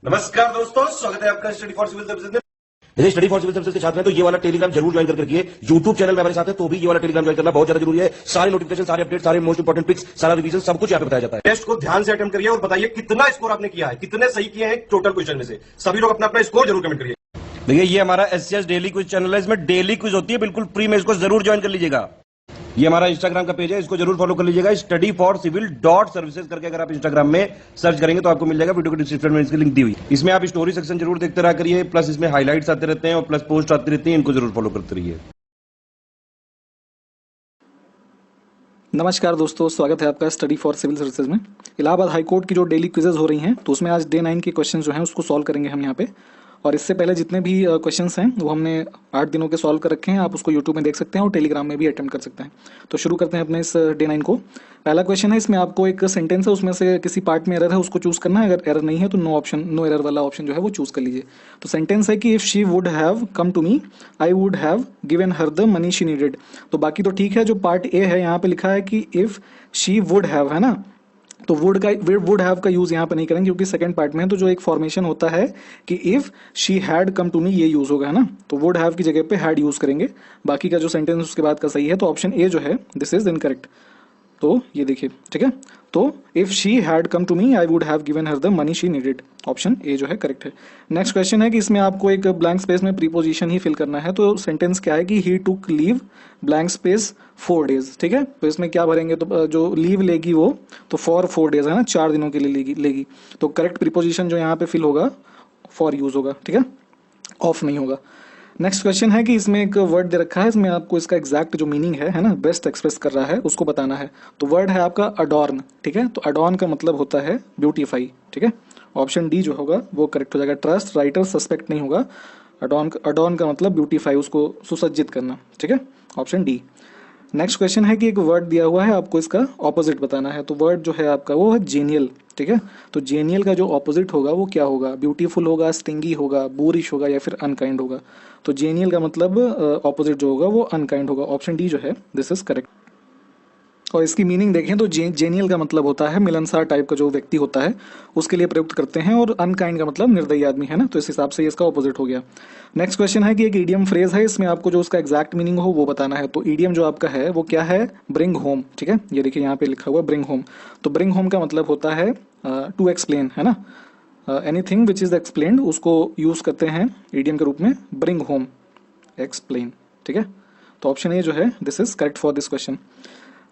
नमस्कार दोस्तों, स्वागत है आपका स्टडी फॉर सिविल सर्विसेज में। यदि स्टडी फॉर सिविल सर्विसेज के छात्र हैं तो ये वाला टेलीग्राम जरूर ज्वाइन करके रखिए। यूट्यूब चैनल में हमारे साथ है तो भी ये वाला टेलीग्राम ज्वाइन करना बहुत ज्यादा जरूरी है। सारे नोटिफिकेशन, सारे अपडेट, सारे मोस्ट इंपोर्टेंट पिक्स, सारा रिवीजन सब कुछ यहाँ पे बताया जाता है। टेस्ट को ध्यान से अटेम्प्ट करिए और बताइए कितना स्कोर आपने किया है, कितने सही किए हैं टोटल क्वेश्चन में से। सभी लोग अपना अपना स्कोर जरूर कमेंट करिए। देखिए ये हमारा एससीएस डेली क्विज चैनल है, इसमें डेली क्विज होती है, बिल्कुल फ्री में, इसको जरूर ज्वाइन कर लीजिएगा। ये हमारा इंस्टाग्राम का पेज है, इसको जरूर फॉलो कर लीजिएगा। Study for civil dot services करके अगर आप इंस्टाग्राम में सर्च करेंगे तो आपको मिल जाएगा। वीडियो के डिस्क्रिप्शन में इसकी लिंक दी हुई। इसमें आप स्टोरी सेक्शन जरूर देखते रहा करिए, प्लस इसमें हाईलाइट्स आते रहते हैं और प्लस पोस्ट आती रहती है, इनको जरूर फॉलो करते रहिए। नमस्कार दोस्तों, स्वागत है आपका स्टडी फॉर सिविल सर्विसेज में। इलाहाबाद हाई कोर्ट की जो डेली क्विजेज हो रही हैं तो उसमें आज डे 9 के क्वेश्चन जो हैं उसको सॉल्व करेंगे हम यहाँ पे। और इससे पहले जितने भी क्वेश्चंस हैं वो हमने 8 दिनों के सॉल्व कर रखे हैं। आप उसको यूट्यूब में देख सकते हैं और टेलीग्राम में भी अटेम्प्ट कर सकते हैं। तो शुरू करते हैं अपने इस डे 9 को। पहला क्वेश्चन है, इसमें आपको एक सेंटेंस है, उसमें से किसी पार्ट में एरर है, उसको चूज करना है। अगर एरर नहीं है तो नो एरर वाला ऑप्शन जो है वो चूज कर लीजिए। तो सेंटेंस है कि if she would have come to me I would have given her the money she needed. तो बाकी तो ठीक है, जो पार्ट ए है यहाँ पे लिखा है कि इफ शी वुड हैव, है ना, तो वुड हैव का यूज यहाँ पे नहीं करेंगे क्योंकि सेकंड पार्ट में है। तो जो एक फॉर्मेशन होता है कि if she had come to me, ये यूज होगा, है ना। तो वुड हैव की जगह पे हैड यूज करेंगे। बाकी का जो सेंटेंस उसके बाद का सही है। तो ऑप्शन ए जो है दिस इज इनकरेक्ट। तो ये देखिए, ठीक है। तो if she had come to me I would have given her the money she needed, option A जो है करेक्ट है। नेक्स्ट क्वेश्चन है कि इसमें आपको एक ब्लैंक स्पेस में प्रीपोजिशन ही फिल करना है। तो सेंटेंस क्या है कि he took leave blank space 4 days, ठीक है। तो इसमें क्या भरेंगे, तो जो लीव लेगी वो तो फॉर 4 days है ना, 4 दिनों के लिए लेगी। तो करेक्ट प्रीपोजिशन जो यहाँ पे फिल होगा फॉर यूज होगा, ठीक है, ऑफ नहीं होगा। नेक्स्ट क्वेश्चन है कि इसमें एक वर्ड दे रखा है, इसमें आपको इसका एग्जैक्ट जो मीनिंग है ना, बेस्ट एक्सप्रेस कर रहा है, उसको बताना है। तो वर्ड है आपका अडॉर्न, ठीक है। तो अडॉर्न का मतलब होता है ब्यूटीफाई, ठीक है। ऑप्शन डी जो होगा वो करेक्ट हो जाएगा। ट्रस्ट, राइटर, सस्पेक्ट नहीं होगा। अडॉर्न का मतलब ब्यूटीफाई, उसको सुसज्जित करना, ठीक है, ऑप्शन डी। नेक्स्ट क्वेश्चन है कि एक वर्ड दिया हुआ है, आपको इसका ऑपोजिट बताना है। तो वर्ड जो है आपका वो है जेनियल, ठीक है। तो जेनियल का जो ऑपोजिट होगा वो क्या होगा, ब्यूटीफुल होगा, स्टिंगी होगा, बोरिश होगा या फिर अनकाइंड होगा। तो जेनियल का मतलब ऑपोजिट जो होगा वो अनकाइंड होगा। ऑप्शन डी जो है दिस इज करेक्ट। और इसकी मीनिंग देखें तो जेनियल का मतलब होता है मिलनसार टाइप का जो व्यक्ति होता है उसके लिए प्रयुक्त करते हैं, और अनकाइंड का मतलब निर्दयी आदमी, है ना। तो इस हिसाब से इसका ऑपोजिट हो गया। नेक्स्ट क्वेश्चन है कि एक ईडियम फ्रेज है, इसमें आपको जो उसका एग्जैक्ट मीनिंग हो वो बताना है। तो ईडियम जो आपका है वो क्या है, ब्रिंग होम, ठीक है। ये देखिए यहाँ पे लिखा हुआ ब्रिंग होम। तो ब्रिंग होम का मतलब होता है टू एक्सप्लेन, है ना। एनीथिंग विच इज एक्सप्लेन्ड उसको यूज करते हैं ईडियम के रूप में, ब्रिंग होम, एक्सप्लेन, ठीक है। तो ऑप्शन ए जो है this is correct for this question.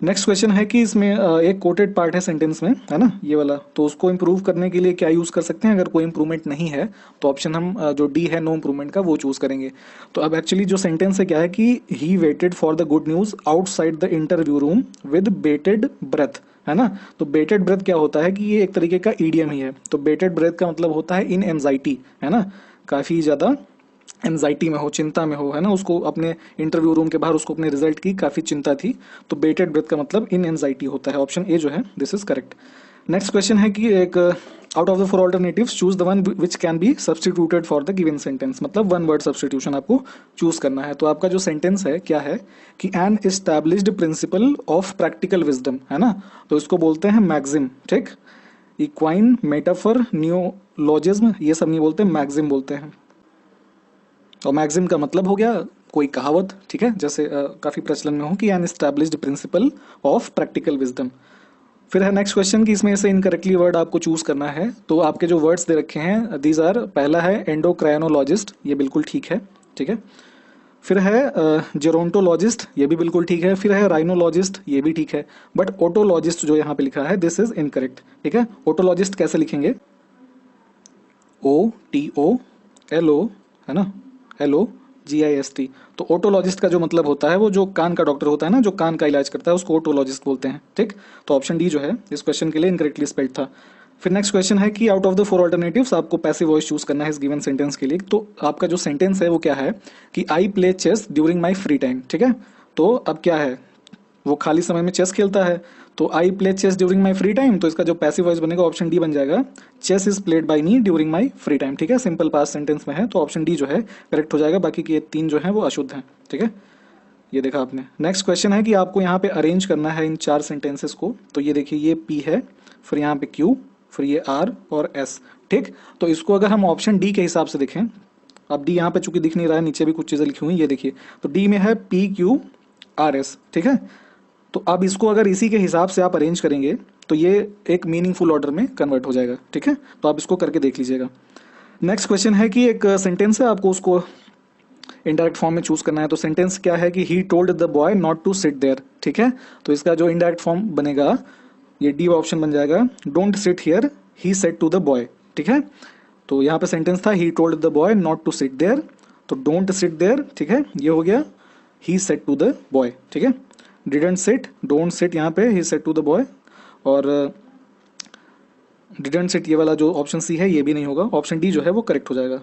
Next question है कि इसमें एक कोटेड पार्ट है सेंटेंस में, है ना, ये वाला। तो उसको इंप्रूव करने के लिए क्या यूज कर सकते हैं, अगर कोई इंप्रूवमेंट नहीं है तो ऑप्शन हम जो डी है नो इंप्रूवमेंट का वो चूज करेंगे। तो अब एक्चुअली जो सेंटेंस है क्या है कि he waited for the good news outside the interview room with bated breath, है ना। तो बेटेड ब्रेथ क्या होता है कि ये एक तरीके का ईडियम ही है। तो बेटेड ब्रेथ का मतलब होता है इन एंजाइटी, है ना, काफी ज्यादा एंजाइटी में हो, चिंता में हो, है ना। उसको अपने इंटरव्यू रूम के बाहर उसको अपने रिजल्ट की काफी चिंता थी। तो बेटेड ब्रेथ का मतलब इन एंजाइटी होता है। ऑप्शन ए जो है this is correct. Next question है कि एक out of the 4 alternatives choose the one which can be substituted for the given sentence. मतलब वन वर्ड सब्सटीट्यूशन आपको चूज करना है। तो आपका जो सेंटेंस है क्या है कि an established principle of practical wisdom, है ना। तो इसको बोलते हैं मैक्सिम, ठीक। इक्वाइन, मेटाफर, नियोलॉजिज्म, ये सब नहीं बोलते, मैक्सिम बोलते हैं। और मैक्सिम का मतलब हो गया कोई कहावत, ठीक है, जैसे काफी प्रचलन में हो कि an established principle of practical wisdom. फिर है नेक्स्ट क्वेश्चन कि इसमें से इनकरेक्टली वर्ड आपको चूज करना है। तो आपके जो वर्ड्स दे रखे हैं दीज आर, पहला है एंडोक्राइनोलॉजिस्ट, ये बिल्कुल ठीक है, ठीक है। फिर है जेरोंटोलॉजिस्ट, ये भी बिल्कुल ठीक है। फिर है राइनोलॉजिस्ट, ये भी ठीक है। बट ओटोलॉजिस्ट जो यहाँ पे लिखा है दिस इज इनकरेक्ट, ठीक है। ओटोलॉजिस्ट कैसे लिखेंगे, OTOLO, है ना, LOGIST। तो ओटोलॉजिस्ट का जो मतलब होता है वो जो कान का डॉक्टर होता है ना, जो कान का इलाज करता है, उसको ओटोलॉजिस्ट बोलते हैं, ठीक। तो ऑप्शन डी जो है इस क्वेश्चन के लिए इनकरेक्टली स्पेल्ड था। फिर नेक्स्ट क्वेश्चन है कि आउट ऑफ द 4 alternatives आपको पैसिव वॉइस चूज करना है इस गिवन सेंटेंस के लिए। तो आपका जो सेंटेंस है वो क्या है कि I play chess during my free time, ठीक है। तो अब क्या है, वो खाली समय में चेस खेलता है। तो I play chess during my free time, तो इसका जो पैसिव वॉइस बनेगा ऑप्शन डी बन जाएगा, chess is played by me during my free time, ठीक है। सिंपल पास्ट सेंटेंस में है तो ऑप्शन डी जो है करेक्ट हो जाएगा। बाकी के 3 जो है वो अशुद्ध हैं, ठीक है। ये देखा आपने। नेक्स्ट क्वेश्चन है कि आपको यहाँ पे अरेंज करना है इन 4 सेंटेंसेस को। तो ये देखिए, ये P है, फिर यहाँ पे Q, फिर ये R और S, ठीक। तो इसको अगर हम ऑप्शन डी के हिसाब से देखें, अब डी यहाँ पे चूंकि दिख नहीं रहा है, नीचे भी कुछ चीज़ें लिखी हुई, ये देखिए, तो डी में है PQRS, ठीक है। तो अब इसको अगर इसी के हिसाब से आप अरेंज करेंगे तो ये एक मीनिंगफुल ऑर्डर में कन्वर्ट हो जाएगा, ठीक है। तो आप इसको करके देख लीजिएगा। नेक्स्ट क्वेश्चन है कि एक सेंटेंस है, आपको उसको इनडायरेक्ट फॉर्म में चूज करना है। तो सेंटेंस क्या है कि he told the boy not to sit there, ठीक है। तो इसका जो इनडायरेक्ट फॉर्म बनेगा ये डी ऑप्शन बन जाएगा, don't sit here he said to the boy, ठीक है। तो यहाँ पे सेंटेंस था he told the boy not to sit there, तो डोंट सिट देयर, ठीक है, ये हो गया he said to the boy, ठीक है। डिडंट सिट, डोंट सिट यहाँ पे, he said to the boy, और डिडंट सिट ये वाला जो ऑप्शन सी है ये भी नहीं होगा, ऑप्शन डी जो है वो करेक्ट हो जाएगा।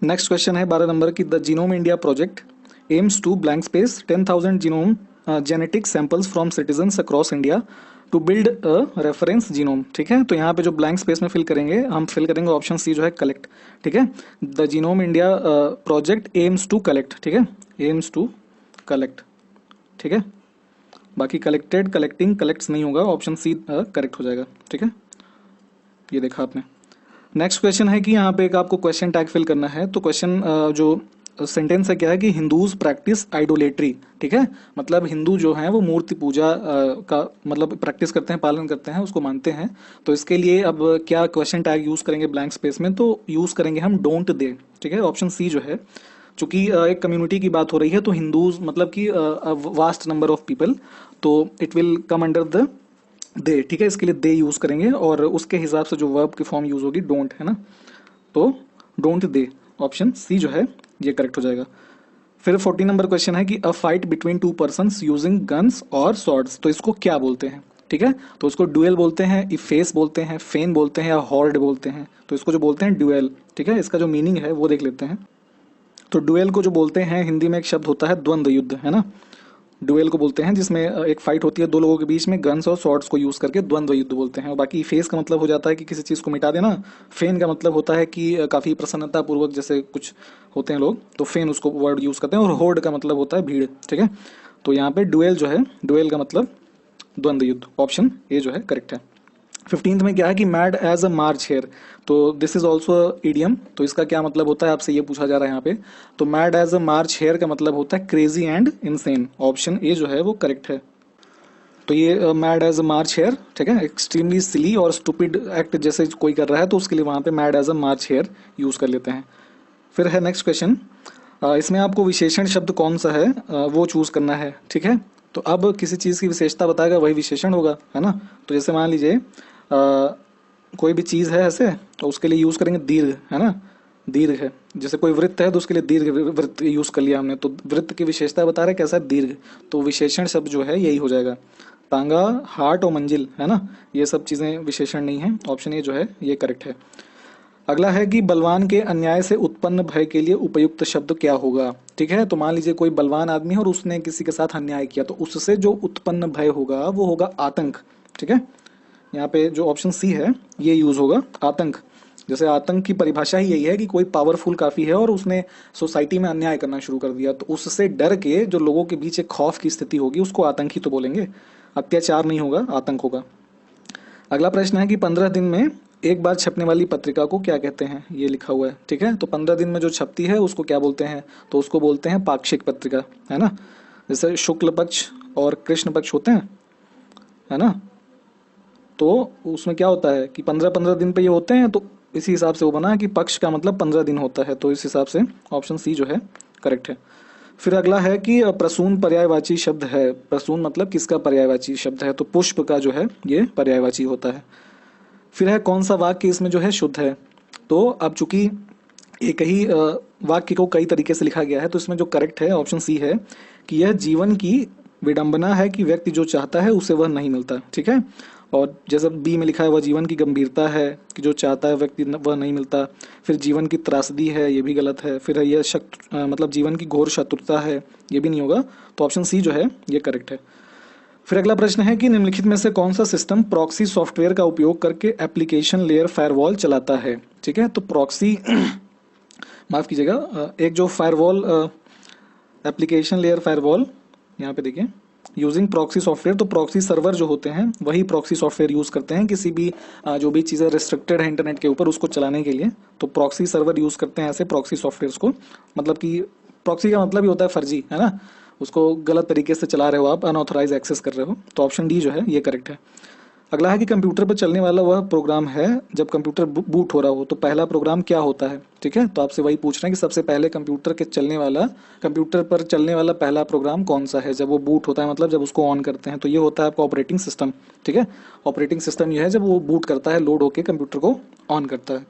नेक्स्ट क्वेश्चन है 12 नंबर की, the genome India project aims to blank space 10,000 genome genetic samples from citizens across India to build a reference genome, ठीक है। तो यहाँ पे जो ब्लैंक स्पेस में फिल करेंगे, हम फिल करेंगे ऑप्शन सी जो है कलेक्ट, ठीक है। The genome India project aims to collect, ठीक है, एम्स टू कलेक्ट, ठीक है। बाकी कलेक्टेड, कलेक्टिंग, कलेक्ट्स नहीं होगा, ऑप्शन सी करेक्ट हो जाएगा, ठीक है। ये देखा आपने। नेक्स्ट क्वेश्चन है कि यहाँ पे एक आपको क्वेश्चन टैग फिल करना है। तो क्वेश्चन जो सेंटेंस है क्या है कि हिंदूज प्रैक्टिस आइडोलेट्री, ठीक है। मतलब हिंदू जो हैं वो मूर्ति पूजा का मतलब प्रैक्टिस करते हैं, पालन करते हैं, उसको मानते हैं। तो इसके लिए अब क्या क्वेश्चन टैग यूज करेंगे ब्लैंक स्पेस में, तो यूज करेंगे हम डोंट दे, ठीक है। ऑप्शन सी जो है, चूंकि एक कम्युनिटी की बात हो रही है तो हिंदूज मतलब कि वास्ट नंबर ऑफ पीपल, तो it will come under the they, ठीक है। इसके लिए दे यूज करेंगे और उसके हिसाब से जो वर्ब की फॉर्म यूज होगी डोंट, है ना। तो डोंट दे, ऑप्शन सी जो है ये करेक्ट हो जाएगा। फिर 40 नंबर क्वेश्चन है कि a fight between two persons using guns और स्वॉर्ड्स, तो इसको क्या बोलते हैं, ठीक है। तो इसको ड्यूएल बोलते हैं, इफेस बोलते हैं, फेन बोलते हैं या हॉर्ड बोलते हैं। तो इसको जो बोलते हैं ड्यूएल, ठीक है। इसका जो मीनिंग है वो देख लेते हैं। तो ड्यूएल को जो बोलते हैं हिंदी में एक शब्द होता है द्वंद्व युद्ध, है ना। ड्यूएल को बोलते हैं जिसमें एक फाइट होती है दो लोगों के बीच में, गन्स और स्वॉर्ड्स को यूज करके द्वंद्व युद्ध बोलते हैं। और बाकी फेस का मतलब हो जाता है कि किसी चीज को मिटा देना। फेन का मतलब होता है कि काफी प्रसन्नता पूर्वक जैसे कुछ होते हैं लोग, तो फेन उसको वर्ड यूज करते हैं। और होर्ड का मतलब होता है भीड़, ठीक है। तो यहाँ पे ड्यूएल जो है, ड्यूएल का मतलब द्वंद्व युद्ध, ऑप्शन ए जो है करेक्ट है। 15th में क्या है कि mad as a March hare, तो दिस इज ऑल्सो इडियम। तो इसका क्या मतलब होता है आपसे ये पूछा जा रहा है यहाँ पे। तो mad as a March hare का मतलब होता है crazy and insane, option A जो है वो करेक्ट है। तो ये mad as a March hare, ठीक है, एक्सट्रीमली सिली और स्टूपिड एक्ट जैसे कोई कर रहा है तो उसके लिए वहाँ पे mad as a March hare use कर लेते हैं। फिर है नेक्स्ट क्वेश्चन, इसमें आपको विशेषण शब्द कौन सा है वो चूज करना है, ठीक है। तो अब किसी चीज़ की विशेषता बताएगा वही विशेषण होगा, है ना। तो जैसे मान लीजिए कोई भी चीज़ है ऐसे, तो उसके लिए यूज़ करेंगे दीर्घ, है ना, दीर्घ है। जैसे कोई वृत्त है तो उसके लिए दीर्घ वृत्त यूज़ कर लिया हमने, तो वृत्त की विशेषता बता रहे कैसा है, दीर्घ। तो विशेषण शब्द जो है यही हो जाएगा, तांगा, हाट और मंजिल, है ना। ये सब चीज़ें विशेषण नहीं है, ऑप्शन ए जो है ये करेक्ट है। अगला है कि बलवान के अन्याय से उत्पन्न भय के लिए उपयुक्त शब्द क्या होगा, ठीक है। तो मान लीजिए कोई बलवान आदमी है और उसने किसी के साथ अन्याय किया, तो उससे जो उत्पन्न भय होगा वो होगा आतंक, ठीक है। यहाँ पे जो ऑप्शन सी है ये यूज होगा, आतंक। जैसे आतंक की परिभाषा ही यही है कि कोई पावरफुल काफी है और उसने सोसाइटी में अन्याय करना शुरू कर दिया, तो उससे डर के जो लोगों के बीच एक खौफ की स्थिति होगी उसको आतंक ही तो बोलेंगे, अत्याचार नहीं होगा, आतंक होगा। अगला प्रश्न है कि 15 दिन में एक बार छपने वाली पत्रिका को क्या कहते हैं, ये लिखा हुआ है, ठीक है। तो 15 दिन में जो छपती है उसको क्या बोलते हैं, तो उसको बोलते हैं पाक्षिक पत्रिका, है ना। जैसे शुक्ल पक्ष और कृष्ण पक्ष होते हैं, है ना। तो उसमें क्या होता है कि 15-15 दिन पे ये होते हैं, तो इसी हिसाब से वो बना कि पक्ष का मतलब 15 दिन होता है, तो इस हिसाब से ऑप्शन सी जो है करेक्ट है। फिर अगला है कि प्रसून पर्यायवाची शब्द है, प्रसून मतलब किसका पर्यायवाची शब्द है, तो पुष्प का जो है ये पर्यायवाची होता है। फिर है कौन सा वाक्य इसमें जो है शुद्ध है, तो अब चूंकि एक ही वाक्य को कई तरीके से लिखा गया है, तो इसमें जो करेक्ट है ऑप्शन सी है कि यह जीवन की विडंबना है कि व्यक्ति जो चाहता है उसे वह नहीं मिलता, ठीक है। और जैसे बी में लिखा है वह जीवन की गंभीरता है कि जो चाहता है व्यक्ति वह नहीं मिलता। फिर जीवन की त्रासदी है, ये भी गलत है। फिर है यह मतलब जीवन की घोर शत्रुता है, ये भी नहीं होगा, तो ऑप्शन सी जो है ये करेक्ट है। फिर अगला प्रश्न है कि निम्नलिखित में से कौन सा सिस्टम प्रॉक्सी सॉफ्टवेयर का उपयोग करके एप्लीकेशन लेयर फायरवॉल चलाता है, ठीक है। तो प्रॉक्सी माफ कीजिएगा, एक जो फायरवॉल एप्लीकेशन लेयर फायरवॉल, यहाँ पे देखिए यूजिंग प्रॉक्सी सॉफ्टवेयर, तो प्रॉक्सी सर्वर जो होते हैं वही प्रॉक्सी सॉफ्टवेयर यूज़ करते हैं किसी भी जो भी चीज़ें रिस्ट्रिक्टेड है इंटरनेट के ऊपर उसको चलाने के लिए, तो प्रॉक्सी सर्वर यूज़ करते हैं ऐसे प्रॉक्सी सॉफ्टवेयर्स को। मतलब कि प्रॉक्सी का मतलब ही होता है फर्जी, है ना, उसको गलत तरीके से चला रहे हो आप, अनऑथराइज एक्सेस कर रहे हो। तो ऑप्शन डी जो है ये करेक्ट है। अगला है कि कंप्यूटर पर चलने वाला वह प्रोग्राम है जब कंप्यूटर बूट हो रहा हो, तो पहला प्रोग्राम क्या होता है, ठीक है। तो आपसे वही पूछ रहे हैं कि सबसे पहले कंप्यूटर पर चलने वाला पहला प्रोग्राम कौन सा है जब वो बूट होता है, मतलब जब उसको ऑन करते हैं, तो ये होता है आपका ऑपरेटिंग सिस्टम, ठीक है। ऑपरेटिंग सिस्टम ये है जब वो बूट करता है, लोड होकर कंप्यूटर को ऑन करता है।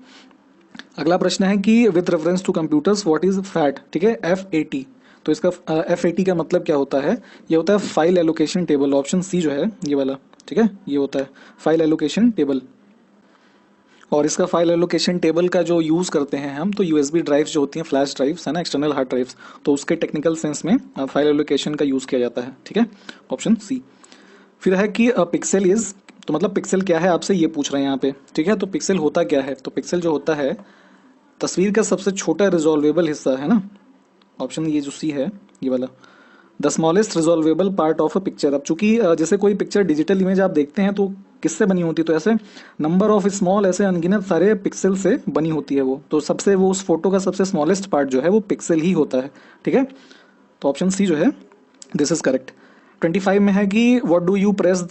अगला प्रश्न है कि with reference to computers what is FAT, ठीक है, FAT। तो इसका FAT का मतलब क्या होता है, ये होता है file allocation table. Option C जो है ये वाला, ठीक है, ये होता है फाइल एलोकेशन टेबल। और इसका फाइल एलोकेशन टेबल का जो यूज़ करते हैं हम, तो USB ड्राइव्स जो होती हैं, फ्लैश ड्राइव्स है ना, एक्सटर्नल हार्ड ड्राइव्स, तो उसके टेक्निकल सेंस में फाइल एलोकेशन का यूज़ किया जाता है, ठीक है, ऑप्शन सी। फिर है कि पिक्सल इज, तो मतलब पिक्सल क्या है आपसे ये पूछ रहे हैं यहाँ पे, ठीक है। तो पिक्सल होता क्या है, तो पिक्सल जो होता है तस्वीर का सबसे छोटा रिजॉल्वेबल हिस्सा, है ना, ऑप्शन ये जो सी है ये वाला, the smallest resolvable part of a picture. अब चूंकि जैसे कोई पिक्चर डिजिटल इमेज आप देखते हैं तो किससे बनी होती है, तो ऐसे नंबर ऑफ स्मॉल, ऐसे अनगिनत सारे पिक्सल से बनी होती है वो, तो सबसे वो उस फोटो का सबसे स्मॉलेस्ट पार्ट जो है वो पिक्सल ही होता है, ठीक है। तो ऑप्शन सी जो है दिस इज करेक्ट। 25 में है कि what do you press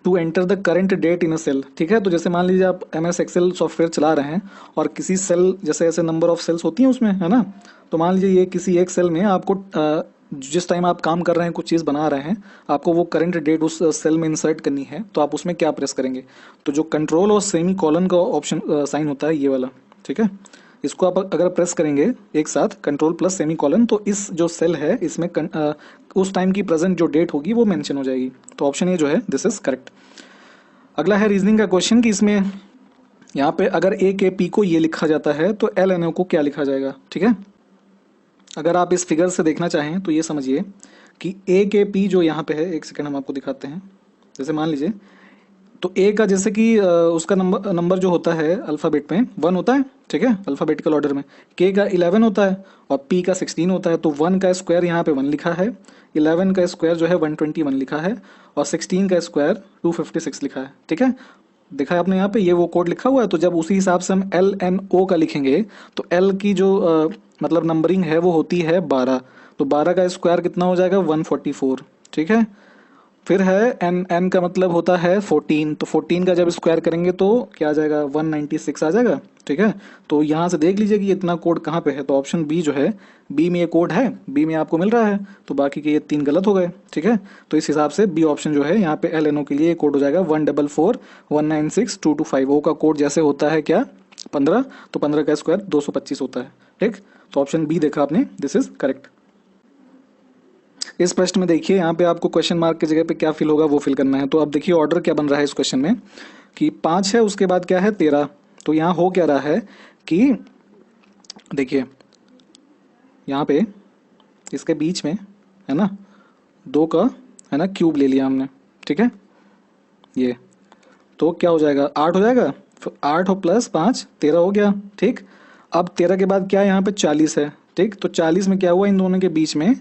to enter the current date in a cell, ठीक है। तो जैसे मान लीजिए आप MS एक्सेल सॉफ्टवेयर चला रहे हैं और किसी सेल, जैसे ऐसे नंबर ऑफ सेल्स होती हैं उसमें, है ना, तो मान लीजिए ये किसी एक सेल में आपको जिस टाइम आप काम कर रहे हैं, कुछ चीज़ बना रहे हैं, आपको वो करंट डेट उस सेल में इंसर्ट करनी है, तो आप उसमें क्या प्रेस करेंगे, तो जो कंट्रोल और सेमी कॉलन का ऑप्शन साइन होता है ये वाला, ठीक है, इसको आप अगर प्रेस करेंगे एक साथ कंट्रोल प्लस सेमी कॉलन, तो इस जो सेल है इसमें उस टाइम की प्रेजेंट जो डेट होगी वो मेंशन हो जाएगी। तो ऑप्शन ए जो है दिस इज करेक्ट। अगला है रीजनिंग का क्वेश्चन कि इसमें यहाँ पे अगर A के P को ये लिखा जाता है तो LNO को क्या लिखा जाएगा, ठीक है। अगर आप इस फिगर से देखना चाहें तो ये समझिए कि A के P जो यहाँ पे है, एक सेकंड हम आपको दिखाते हैं। जैसे मान लीजिए तो A का जैसे कि उसका नंबर जो होता है अल्फ़ाबेट में 1 होता है, ठीक है, अल्फ़ाबेटिकल ऑर्डर में। K का 11 होता है और P का 16 होता है, तो 1 का स्क्वायर यहाँ पे 1 लिखा है, 11 का स्क्वायर जो है 121 लिखा है और 16 का स्क्वायर 256 लिखा है, ठीक है। देखा है आपने यहाँ पे ये वो कोड लिखा हुआ है, तो जब उसी हिसाब से हम LNO का लिखेंगे तो L की जो मतलब नंबरिंग है वो होती है 12, तो 12 का स्क्वायर कितना हो जाएगा 144, ठीक है। फिर है N का मतलब होता है 14, तो 14 का जब स्क्वायर करेंगे तो क्या आ जाएगा 196 आ जाएगा, ठीक है। तो यहाँ से देख लीजिए कि इतना कोड कहाँ पे है, तो ऑप्शन बी जो है, बी में ये कोड है, बी में आपको मिल रहा है, तो बाकी के ये 3 गलत हो गए, ठीक है। तो इस हिसाब से बी ऑप्शन जो है यहाँ पे LNO के लिए कोड हो जाएगा 144196225। ओ का कोड जैसे होता है क्या 15, तो 15 का स्क्वायर 225 होता है, ठीक। तो ऑप्शन बी देखा आपने, दिस इज करेक्ट। इस प्रश्न में देखिए यहाँ पे आपको क्वेश्चन मार्क की जगह पे क्या फिल होगा वो फिल करना है। तो अब देखिए ऑर्डर क्या बन रहा है इस क्वेश्चन में कि 5 है, उसके बाद क्या है 13। तो यहाँ हो क्या रहा है कि देखिए यहाँ पे इसके बीच में है ना 2 का है ना क्यूब ले लिया हमने, ठीक है, ये तो क्या हो जाएगा 8 हो जाएगा, 8 और प्लस 5 13 हो गया, ठीक। अब 13 के बाद क्या यहाँ पे 40 है, ठीक। तो 40 में क्या हुआ, इन दोनों के बीच में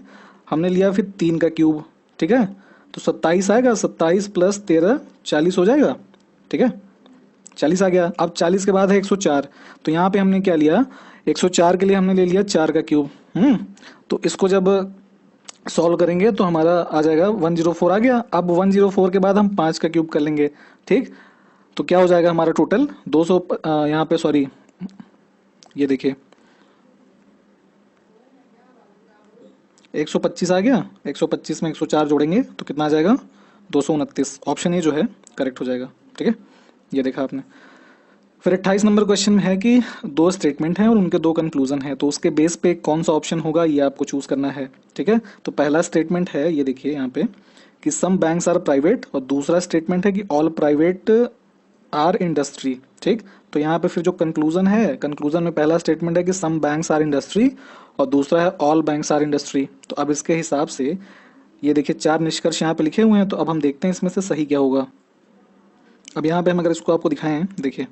हमने लिया फिर 3 का क्यूब, ठीक है, तो 27 आएगा, 27 प्लस 13 40 हो जाएगा, ठीक है, 40 आ गया। अब 40 के बाद है 104, तो यहाँ पे हमने क्या लिया 104 के लिए हमने ले लिया 4 का क्यूब, तो इसको जब सॉल्व करेंगे तो हमारा आ जाएगा 104 आ गया। अब 104 के बाद हम 5 का क्यूब कर लेंगे, ठीक। तो क्या हो जाएगा हमारा टोटल 200 यहाँ पे सॉरी ये देखिए 125 आ गया, 125 में 104 जोड़ेंगे तो कितना आ जाएगा 229। ऑप्शन ए जो है करेक्ट हो जाएगा, ठीक है, ये देखा आपने। फिर 28 नंबर क्वेश्चन में है कि 2 स्टेटमेंट हैं और उनके 2 कंक्लूजन है, तो उसके बेस पे कौन सा ऑप्शन होगा ये आपको चूज करना है, ठीक है। तो पहला स्टेटमेंट है ये देखिए यहाँ पे कि सम बैंक्स आर प्राइवेट, और दूसरा स्टेटमेंट है कि ऑल प्राइवेट आर इंडस्ट्री, ठीक। तो यहाँ पे फिर जो कंक्लूजन है, कंक्लूजन में पहला स्टेटमेंट है कि सम बैंक्स आर इंडस्ट्री और दूसरा है ऑल बैंक्स आर इंडस्ट्री। तो अब इसके हिसाब से ये देखिए 4 निष्कर्ष यहाँ पे लिखे हुए हैं, तो अब हम देखते हैं इसमें से सही क्या होगा। अब यहाँ पे हम अगर इसको आपको दिखाएं देखिए,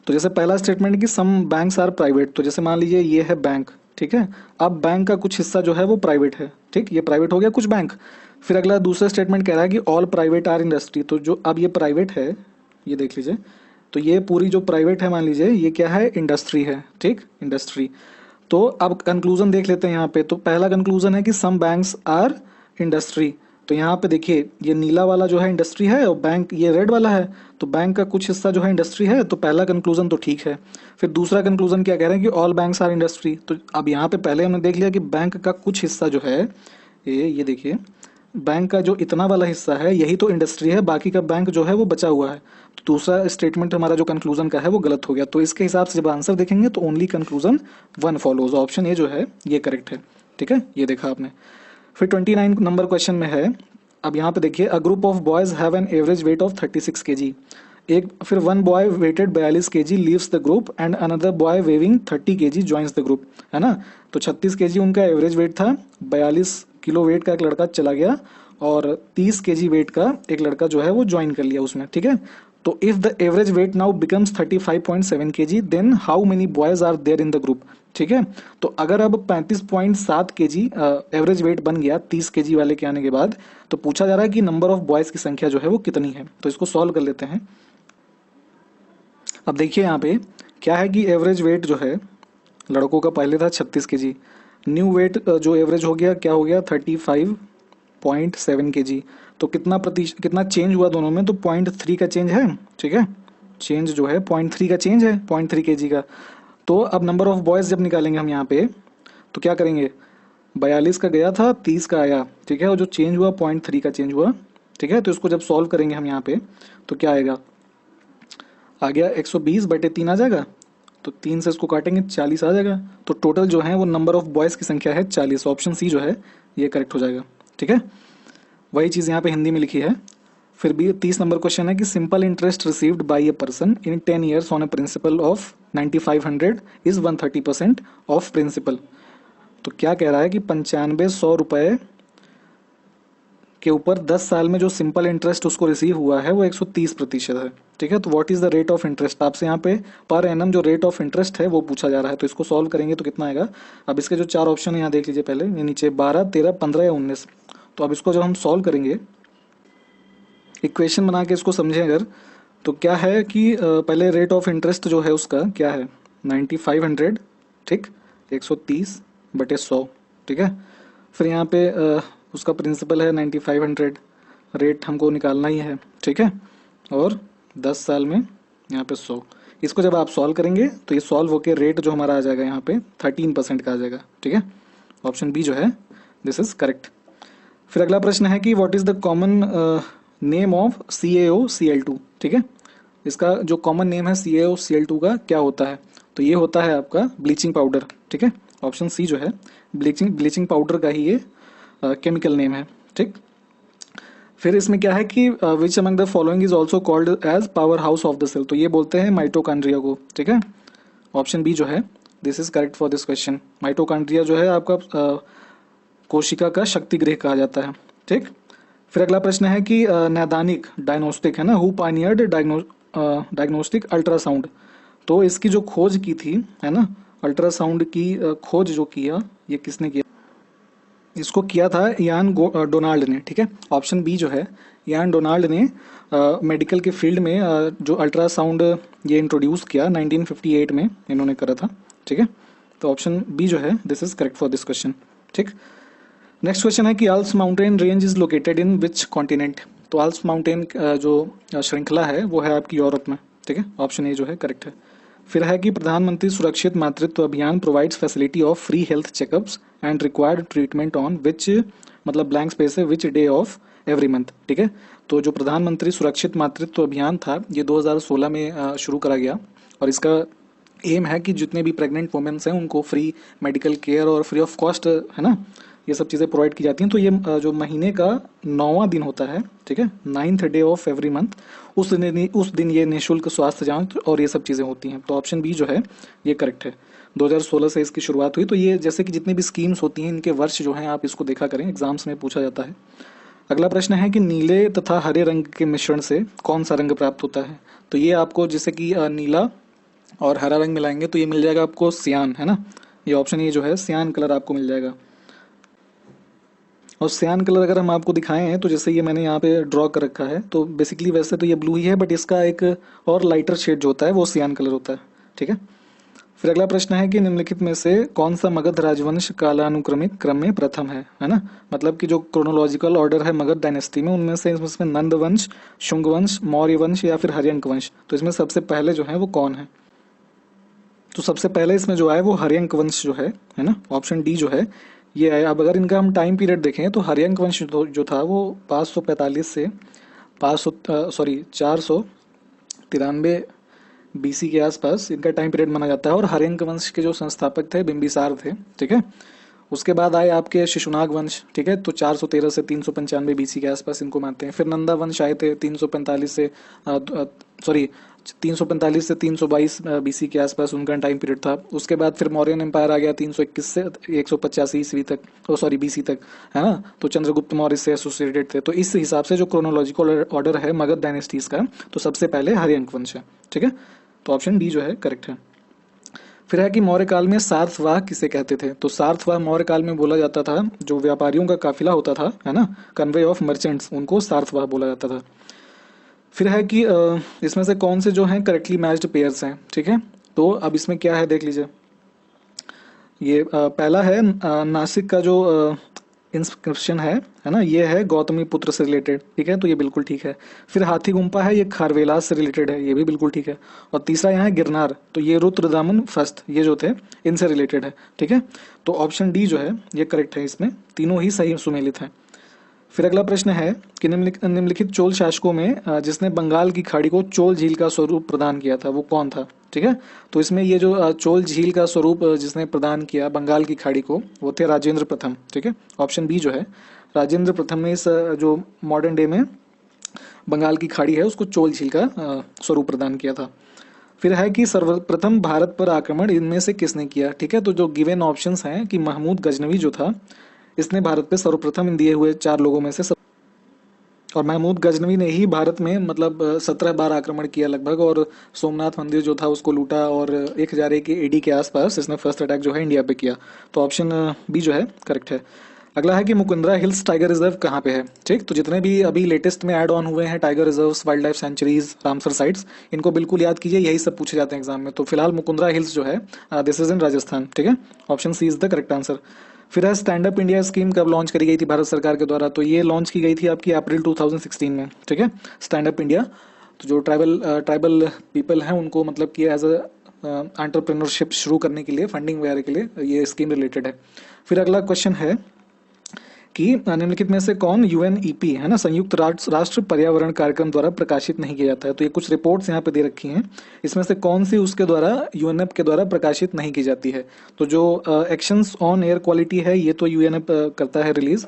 तो जैसे पहला स्टेटमेंट कि सम बैंक्स आर प्राइवेट, तो जैसे मान लीजिए ये है बैंक, ठीक है। अब बैंक का कुछ हिस्सा जो है वो प्राइवेट है, ठीक, ये प्राइवेट हो गया कुछ बैंक। फिर अगला दूसरा स्टेटमेंट कह रहा है कि ऑल प्राइवेट आर इंडस्ट्री, तो जो अब ये प्राइवेट है, ये देख लीजिए, तो ये पूरी जो प्राइवेट है मान लीजिए ये क्या है, इंडस्ट्री है, ठीक, इंडस्ट्री। तो अब कंक्लूजन देख लेते हैं यहाँ पे। तो पहला कंक्लूजन है कि सम बैंक्स आर इंडस्ट्री, तो यहाँ पे देखिए ये नीला वाला जो है इंडस्ट्री है और बैंक ये रेड वाला है, तो बैंक का कुछ हिस्सा जो है इंडस्ट्री है, तो पहला कंक्लूजन तो ठीक है। फिर दूसरा कंक्लूजन क्या कह रहे हैं कि ऑल बैंक्स आर इंडस्ट्री, तो अब यहाँ पे पहले हमने देख लिया कि बैंक का कुछ हिस्सा जो है ये देखिए, बैंक का जो इतना वाला हिस्सा है यही तो इंडस्ट्री है, बाकी का बैंक जो है वो बचा हुआ है। तो दूसरा स्टेटमेंट हमारा जो कंक्लूजन का है वो गलत हो गया। तो इसके हिसाब से जब आंसर देखेंगे तो only conclusion 1 follows, option A जो है ये करेक्ट है, ठीक है, ये देखा आपने। फिर 29 नंबर क्वेश्चन में है, अब यहाँ पे देखिए, a group of boys have an average weight of 36 kg, एक फिर one boy weighted 42 kg leaves the group and another boy weighing 30 kg joins the group, है ना। तो 36 kg उनका एवरेज वेट था, 42 किलो वेट का एक लड़का चला गया और 30 kg वेट का एक लड़का जो है वो ज्वाइन कर लिया उसमें, ठीक है। तो if the average weight now becomes 35.7 kg then how many boys are there in the group, ठीक है। तो अगर अब 35.7 kg एवरेज वेट बन गया 30 kg वाले के आने के बाद, तो पूछा जा रहा है कि नंबर ऑफ बॉयज की संख्या जो है वो कितनी है। तो इसको सॉल्व कर लेते हैं। अब देखिए यहाँ पे क्या है कि एवरेज वेट जो है लड़कों का पहले था 36 kg, न्यू वेट जो एवरेज हो गया क्या हो गया 35.7 kg। तो कितना चेंज हुआ दोनों में, तो 0.3 का चेंज है, ठीक है, चेंज जो है 0.3 का चेंज है, 0.3 kg का। तो अब नंबर ऑफ बॉयज जब निकालेंगे हम यहाँ पे तो क्या करेंगे, 42 का गया था 30 का आया, ठीक है, और जो चेंज हुआ 0.3 का चेंज हुआ, ठीक है। तो इसको जब सॉल्व करेंगे हम यहाँ पे तो क्या आएगा, आ गया 120/3 आ जाएगा, तो 3 से इसको काटेंगे 40 आ जाएगा। तो टोटल जो है वो नंबर ऑफ बॉयज की संख्या है 40, ऑप्शन सी जो है ये करेक्ट हो जाएगा, ठीक है। वही चीज़ यहाँ पे हिंदी में लिखी है। फिर भी 30 नंबर क्वेश्चन है कि simple interest received by a person in 10 years on a principal of 9500 is 130% of principal. तो क्या कह रहा है कि 9500 रुपए के ऊपर 10 साल में जो सिंपल इंटरेस्ट उसको रिसीव हुआ है वो 130% है, ठीक है। तो what is the rate of interest, आपसे यहाँ पे पर एनम जो रेट ऑफ इंटरेस्ट है वो पूछा जा रहा है। तो इसको सॉल्व करेंगे तो कितना आएगा, अब इसके जो 4 ऑप्शन है यहाँ देख लीजिए, पहले ये नीचे 12, 13, 15 या 19। तो अब इसको जब हम सॉल्व करेंगे, इक्वेशन बना के इसको समझें अगर, तो क्या है कि पहले रेट ऑफ इंटरेस्ट जो है उसका क्या है 9500, ठीक, 130/100, ठीक है। फिर यहाँ पे उसका प्रिंसिपल है 9500, रेट हमको निकालना ही है, ठीक है, और 10 साल में यहाँ पे 100। इसको जब आप सॉल्व करेंगे तो ये सॉल्व होकर रेट जो हमारा आ जाएगा यहाँ पे 13% का आ जाएगा, ठीक है। ऑप्शन बी जो है दिस इज करेक्ट। फिर अगला प्रश्न है कि what is the common name of CaOCl2, ठीक है। इसका जो कॉमन नेम है CaOCl2 का क्या होता है, तो ये होता है आपका ब्लीचिंग पाउडर, ठीक है। ऑप्शन सी जो है ब्लीचिंग पाउडर का ही ये केमिकल नेम है, ठीक। फिर इसमें क्या है कि which among the following is also called as power house of the cell, तो ये बोलते हैं माइटोकॉन्ड्रिया को, ठीक है। ऑप्शन बी जो है this is correct for this question. Mitochondria जो है आपका कोशिका का शक्ति गृह कहा जाता है, ठीक। फिर अगला प्रश्न है कि नैदानिक डायग्नोस्टिक है ना, हु पायनियर्ड डायग्नोस्टिक अल्ट्रासाउंड, तो इसकी जो खोज की थी है ना, अल्ट्रासाउंड की खोज जो किया ये किसने किया, इसको किया था यान डोनाल्ड ने, ठीक है। ऑप्शन बी जो है यान डोनाल्ड ने मेडिकल के फील्ड में जो अल्ट्रासाउंड ये इंट्रोड्यूस किया 1958 में इन्होंने करा था, ठीक है। तो ऑप्शन बी जो है this is correct for this question, ठीक। नेक्स्ट क्वेश्चन है कि Alps mountain range is located in which continent, तो आल्प्स माउंटेन जो श्रृंखला है वो है आपकी यूरोप में, ठीक है। ऑप्शन ए जो है करेक्ट है। फिर है कि प्रधानमंत्री सुरक्षित मातृत्व अभियान provides facility of free health checkups and required treatment on which, मतलब ब्लैंक स्पेस है, which day of every month, ठीक है। तो जो प्रधानमंत्री सुरक्षित मातृत्व अभियान था ये 2016 में शुरू करा गया और इसका एम है कि जितने भी प्रेग्नेंट वुमेन्स हैं उनको फ्री मेडिकल केयर और फ्री ऑफ कॉस्ट है ना ये सब चीज़ें प्रोवाइड की जाती हैं। तो ये जो महीने का 9वां दिन होता है, ठीक है, 9th day of every month, उस दिन ये निःशुल्क स्वास्थ्य जांच और ये सब चीज़ें होती हैं। तो ऑप्शन बी जो है ये करेक्ट है। 2016 से इसकी शुरुआत हुई। तो ये जैसे कि जितनी भी स्कीम्स होती हैं इनके वर्ष जो हैं आप इसको देखा करें, एग्जाम्स में पूछा जाता है। अगला प्रश्न है कि नीले तथा हरे रंग के मिश्रण से कौन सा रंग प्राप्त होता है, तो ये आपको जैसे कि नीला और हरा रंग मिलाएंगे तो ये मिल जाएगा आपको सियान, है ना, ये ऑप्शन ए जो है सियान कलर आपको मिल जाएगा। और सियान कलर अगर हम आपको दिखाएं हैं तो जैसे ये मैंने यहाँ पे ड्रॉ कर रखा है, तो बेसिकली वैसे तो ये ब्लू ही है, बट इसका एक और लाइटर शेड जो होता है वो सियान कलर होता है। ठीक है, फिर अगला प्रश्न है कि निम्नलिखित में से कौन सा मगध राजवंश कालानुक्रमिक क्रम में प्रथम है ना। मतलब कि जो क्रोनोलॉजिकल ऑर्डर है मगध डायनेस्टी में, उनमें से इसमें नंद वंश, शुंग वंश, मौर्य वंश या फिर हर्यंक वंश, तो इसमें सबसे पहले जो है वो कौन है? तो सबसे पहले इसमें जो है वो हर्यंक वंश जो है ना, ऑप्शन डी जो है ये है। अब अगर इनका हम टाइम पीरियड देखें तो हर्यंक वंश जो था वो 545 से 493 बीसी के आसपास इनका टाइम पीरियड माना जाता है, और हर्यंक वंश के जो संस्थापक थे बिंबिसार थे। ठीक है, उसके बाद आए आपके शिशुनाग वंश। ठीक है, तो 413 से 395 बीसी के आसपास इनको मानते हैं। फिर नंदा वंश आए थे 345 से 322 बीसी के आसपास उनका टाइम पीरियड था। उसके बाद फिर मौर्यन एम्पायर आ गया 321 से 185 ईस्वी तक, बीसी तक, है ना। तो चंद्रगुप्त मौर्य से एसोसिएटेड थे। तो इस हिसाब से जो क्रोनोलॉजिकल ऑर्डर है मगध डायनेस्टीज का, तो सबसे पहले हर्यंक वंश है। ठीक है, तो ऑप्शन डी जो है करेक्ट है। फिर है कि मौर्य काल में सार्थवाह किसे कहते थे? तो सार्थवाह मौर्य काल में बोला जाता था, जो व्यापारियों का काफिला होता था, है ना, कन्वे ऑफ मर्चेंट्स, उनको सार्थवाह बोला जाता था। फिर है कि इसमें से कौन से जो हैं करेक्टली मैच्ड पेयर्स हैं? ठीक है, तो अब इसमें क्या है देख लीजिए। ये पहला है नासिक का जो इंस्क्रिप्शन है ना, ये है गौतमी पुत्र से रिलेटेड। ठीक है, तो ये बिल्कुल ठीक है। फिर हाथी गुम्पा है, ये खारवेलास से रिलेटेड है, ये भी बिल्कुल ठीक है। और तीसरा यहाँ है गिरनार, तो ये रुद्रदामन फस्त, ये जो थे इनसे रिलेटेड है। ठीक है, तो ऑप्शन डी जो है ये करेक्ट है, इसमें तीनों ही सही सुमेलित हैं। फिर अगला प्रश्न है कि निम्नलिखित चोल शासकों में जिसने बंगाल की खाड़ी को चोल झील का स्वरूप प्रदान किया था वो कौन था? ठीक है, तो इसमें ये जो चोल झील का स्वरूप जिसने प्रदान किया बंगाल की खाड़ी को, वो थे राजेंद्र प्रथम। ठीक है, ऑप्शन बी जो है राजेंद्र प्रथम ने इस जो मॉडर्न डे में बंगाल की खाड़ी है उसको चोल झील का स्वरूप प्रदान किया था। फिर है कि सर्वप्रथम भारत पर आक्रमण इनमें से किसने किया? ठीक है, तो जो गिवन ऑप्शंस हैं कि महमूद गजनवी जो था, इसने भारत पे सर्वप्रथम इन दिए हुए 4 लोगों में से और महमूद गजनवी ने ही भारत में मतलब 17 बार आक्रमण किया लगभग, और सोमनाथ मंदिर जो था उसको लूटा, और 1001 के एडी के आसपास इसने फर्स्ट अटैक जो है इंडिया पे किया। तो ऑप्शन बी जो है करेक्ट है। अगला है कि मुकुंदरा हिल्स टाइगर रिजर्व कहाँ पे है? ठीक, तो जितने भी अभी लेटेस्ट में ऐड ऑन हुए हैं tiger reserves, wild life sanctuaries, Ramsar sites, इनको बिल्कुल याद कीजिए, यही सब पूछे जाते हैं एग्जाम में। तो फिलहाल मुकुंदरा हिल्स जो है दिस इज इन राजस्थान। ठीक है, option C is the correct answer. फिर है स्टैंड अप इंडिया स्कीम कब लॉन्च करी गई थी भारत सरकार के द्वारा? तो ये लॉन्च की गई थी आपकी अप्रैल 2016 में। ठीक है, स्टैंड अप इंडिया, तो जो ट्राइबल पीपल हैं उनको मतलब कि एज एंटरप्रेन्योरशिप शुरू करने के लिए, फंडिंग वगैरह के लिए ये स्कीम रिलेटेड है। फिर अगला क्वेश्चन है कि निम्नलिखित में से कौन यूएनईपी है ना, संयुक्त राष्ट्र पर्यावरण कार्यक्रम द्वारा प्रकाशित नहीं किया जाता है? तो ये कुछ रिपोर्ट्स यहाँ पे दे रखी हैं, इसमें से कौन सी उसके द्वारा यूएनएप के द्वारा प्रकाशित नहीं की जाती है? तो जो एक्शंस ऑन एयर क्वालिटी है ये तो यूएनएप करता है रिलीज।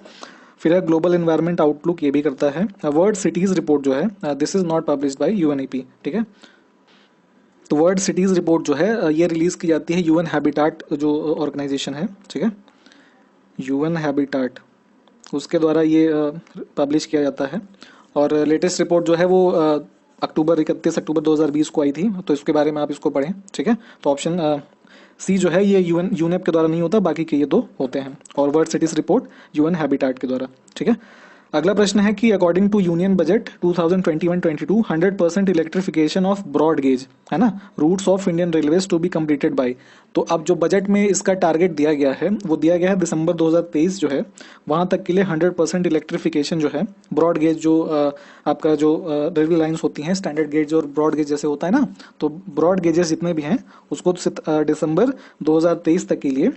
फिर है ग्लोबल एनवायरनमेंट आउटलुक, ये भी करता है। वर्ल्ड सिटीज रिपोर्ट जो है this is not published by UNEP. ठीक है, तो वर्ल्ड सिटीज रिपोर्ट जो है ये रिलीज की जाती है यूएन हैबिटाट जो ऑर्गेनाइजेशन है। ठीक है, यूएन हैबिटाट, उसके द्वारा ये पब्लिश किया जाता है। और लेटेस्ट रिपोर्ट जो है वो 31 अक्टूबर 2020 को आई थी, तो इसके बारे में आप इसको पढ़ें। ठीक है, तो ऑप्शन सी जो है ये यूएनएप के द्वारा नहीं होता, बाकी के ये दो होते हैं, और world cities report UN habitat के द्वारा। ठीक है, अगला प्रश्न है कि according to union budget 2021-22 100% electrification of broad gauge, है ना, routes of Indian railways to be completed by. तो अब जो बजट में इसका टारगेट दिया गया है वो दिया गया है दिसंबर 2023 जो है वहां तक के लिए 100% इलेक्ट्रिफिकेशन जो है ब्रॉड गेज, जो आपका जो रेलवे लाइन्स होती हैं स्टैंडर्ड गेज और ब्रॉड गेज जैसे होता है ना, तो ब्रॉड गेजेस जितने भी हैं उसको दिसंबर 2023 तक के लिए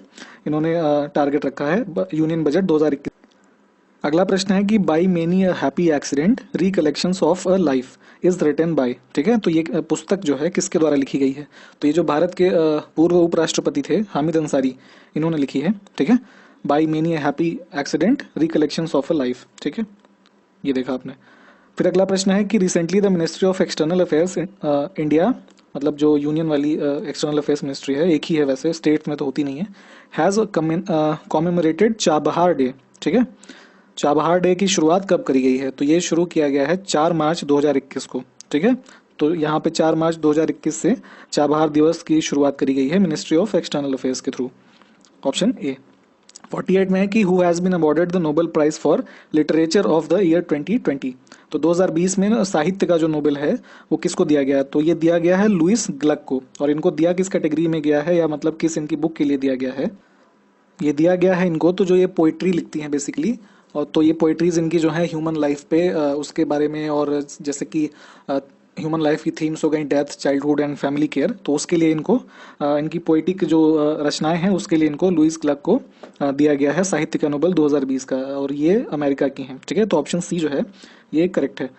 इन्होंने टारगेट रखा है यूनियन बजट 2021। अगला प्रश्न है कि by many a happy accident recollections of a life is written by. ठीक है, तो ये पुस्तक जो है किसके द्वारा लिखी गई है? तो ये जो भारत के पूर्व उपराष्ट्रपति थे हामिद अंसारी, इन्होंने लिखी है। ठीक है, by many a happy accident recollections of a life. ठीक है, ये देखा आपने। फिर अगला प्रश्न है कि recently the ministry of external affairs India, मतलब जो यूनियन वाली एक्सटर्नल अफेयर्स मिनिस्ट्री है, एक ही है वैसे, स्टेट में तो होती नहीं है, हैज कॉमेमोरेटेड चाबहार डे। ठीक है, चाबहार डे की शुरुआत कब करी गई है? तो ये शुरू किया गया है 4 मार्च 2021 को। ठीक है, तो यहाँ पे 4 मार्च 2021 से चाबहार दिवस की शुरुआत करी गई है मिनिस्ट्री ऑफ एक्सटर्नल अफेयर्स के थ्रू। Option A. 48 में है कि who has been awarded the Nobel prize for literature of the year 2020। तो 2020 में साहित्य का जो नोबेल है वो किसको दिया गया है? तो ये दिया गया है लुइस ग्लक को। और इनको दिया किस कैटेगरी में गया है, या मतलब किस इनकी बुक के लिए दिया गया है? ये दिया गया है इनको तो जो ये पोइट्री लिखती हैं बेसिकली, और तो ये पोइट्रीज इनकी जो है ह्यूमन लाइफ पे उसके बारे में, और जैसे कि ह्यूमन लाइफ की थीम्स हो गई death, childhood and family care, तो उसके लिए इनको इनकी पोइटिक जो रचनाएं हैं उसके लिए इनको लुइस क्लर्क को दिया गया है साहित्य का नोबेल 2020 का, और ये अमेरिका की हैं। ठीक है, तो ऑप्शन सी जो है ये करेक्ट है।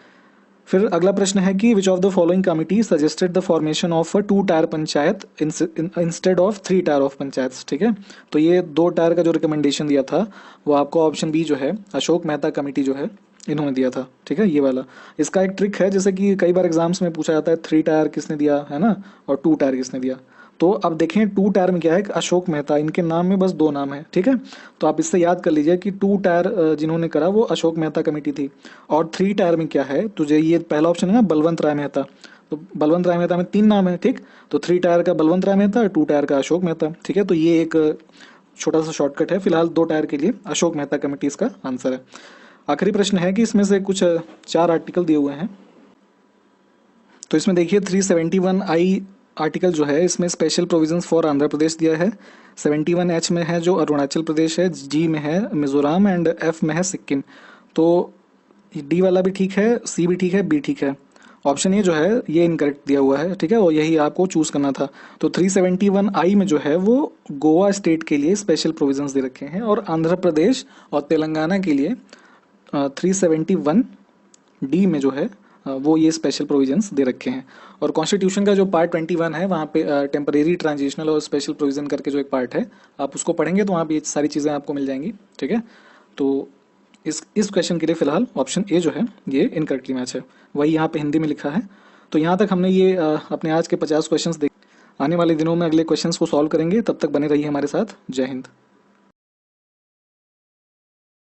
फिर अगला प्रश्न है कि which of the following committee suggested the formation of a 2 tyre panchayat instead of 3 tyre of panchayat. ठीक है, तो ये 2 टायर का जो रिकमेंडेशन दिया था वो आपको ऑप्शन बी जो है अशोक मेहता कमेटी जो है इन्होंने दिया था। ठीक है, ये वाला। इसका एक ट्रिक है, जैसे कि कई बार एग्जाम्स में पूछा जाता है 3 टायर किसने दिया है ना, और 2 टायर किसने दिया। तो अब देखें 2 टायर में क्या है, अशोक मेहता, इनके नाम में बस 2 नाम है। ठीक है, तो आप इससे याद कर लीजिए कि 2 टायर जिन्होंने करा वो अशोक मेहता कमेटी थी। और 3 टायर में क्या है, तो ये पहला ऑप्शन है ना बलवंत राय मेहता, तो बलवंत राय मेहता में 3 नाम है। ठीक, तो 3 टायर का बलवंत राय मेहता और 2 टायर का अशोक मेहता। ठीक है, तो ये एक छोटा सा शॉर्टकट है। फिलहाल 2 टायर के लिए अशोक मेहता कमेटी इसका आंसर है। आखिरी प्रश्न है कि इसमें से कुछ 4 आर्टिकल दिए हुए हैं, तो इसमें देखिए 371I आर्टिकल जो है इसमें special provisions for Andhra Pradesh दिया है। 71H में है जो अरुणाचल प्रदेश है, जी में है मिजोरम एंड F में है सिक्किम। तो डी वाला भी ठीक है, सी भी ठीक है, बी ठीक है। ऑप्शन ए जो है ये इनकरेक्ट दिया हुआ है। ठीक है, और यही आपको चूज करना था। तो 371I में जो है वो गोवा स्टेट के लिए स्पेशल प्रोविजंस दे रखे हैं, और आंध्र प्रदेश और तेलंगाना के लिए 371D में जो है वो ये स्पेशल प्रोविजंस दे रखे हैं। और कॉन्स्टिट्यूशन का जो पार्ट 21 है वहाँ पे टेम्परेरी, ट्रांजिशनल और स्पेशल प्रोविजन करके जो एक पार्ट है, आप उसको पढ़ेंगे तो वहाँ पे ये सारी चीज़ें आपको मिल जाएंगी। ठीक है, तो इस क्वेश्चन के लिए फिलहाल ऑप्शन ए जो है ये इनकरेक्टली मैच है, वही यहाँ पे हिंदी में लिखा है। तो यहाँ तक हमने ये अपने आज के 50 क्वेश्चन देखे। आने वाले दिनों में अगले क्वेश्चंस को सॉल्व करेंगे, तब तक बने रहिए हमारे साथ। जय हिंद।